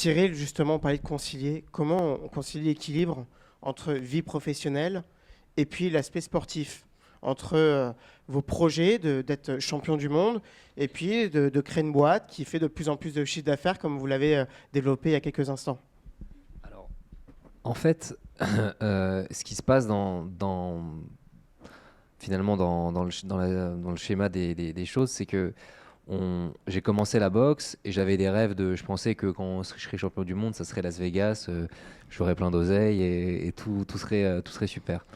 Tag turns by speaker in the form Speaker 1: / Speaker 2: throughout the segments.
Speaker 1: Cyril, justement, on parlait de concilier. Comment on concilie l'équilibre entre vie professionnelle et puis l'aspect sportif, entre vos projets d'être champion du monde et puis de créer une boîte qui fait de plus en plus de chiffre d'affaires comme vous l'avez développé il y a quelques instants.
Speaker 2: Alors, en fait, ce qui se passe finalement dans le schéma des choses, c'est que j'ai commencé la boxe et j'avais des rêves je pensais que quand je serais champion du monde, ça serait Las Vegas, j'aurais plein d'oseille et tout serait super.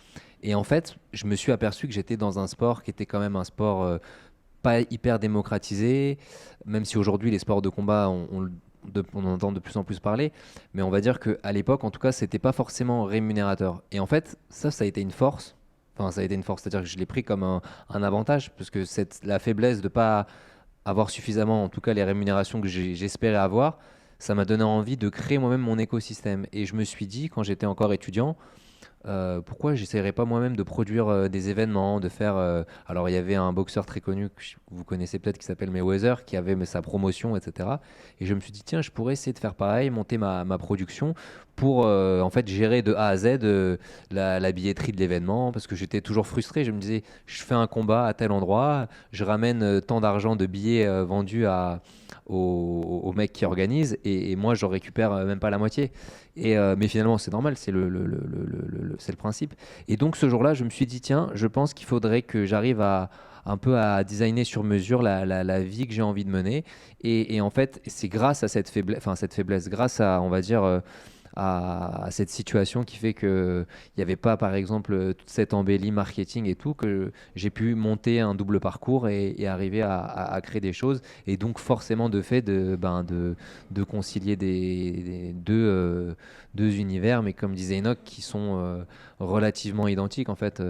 Speaker 2: Et en fait, je me suis aperçu que j'étais dans un sport qui était quand même un sport pas hyper démocratisé, même si aujourd'hui les sports de combat, on en entend de plus en plus parler, mais on va dire qu'à l'époque, en tout cas, c'était pas forcément rémunérateur. Et en fait, ça a été une force. Enfin, ça a été une force, c'est-à-dire que je l'ai pris comme un avantage, parce que la faiblesse de pas avoir suffisamment, en tout cas les rémunérations que j'espérais avoir, ça m'a donné envie de créer moi-même mon écosystème. Et je me suis dit, quand j'étais encore étudiant, pourquoi j'essaierais pas moi-même de produire des événements, de faire. Alors il y avait un boxeur très connu que vous connaissez peut-être qui s'appelle Mayweather, qui avait sa promotion, etc. Et je me suis dit tiens, je pourrais essayer de faire pareil, monter ma production pour en fait gérer de A à Z la billetterie de l'événement, parce que j'étais toujours frustré. Je me disais je fais un combat à tel endroit, je ramène tant d'argent de billets vendus aux mecs qui organisent, et moi j'en récupère même pas la moitié. Mais finalement, c'est normal, c'est le principe. Et donc, ce jour-là, je me suis dit, tiens, je pense qu'il faudrait que j'arrive un peu à designer sur mesure la vie que j'ai envie de mener. Et en fait, c'est grâce à cette faiblesse, grâce à, on va dire, à cette situation qui fait qu'il n'y avait pas, par exemple, toute cette embellie marketing et tout, que j'ai pu monter un double parcours et arriver à créer des choses. Et donc, forcément, de fait, de concilier deux univers, mais comme disait Enoch, qui sont relativement identiques, en fait,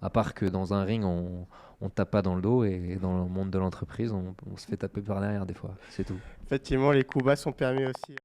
Speaker 2: à part que dans un ring, on tape pas dans le dos, et dans le monde de l'entreprise, on se fait taper par derrière des fois, c'est tout.
Speaker 1: Effectivement, les coups bas sont permis aussi.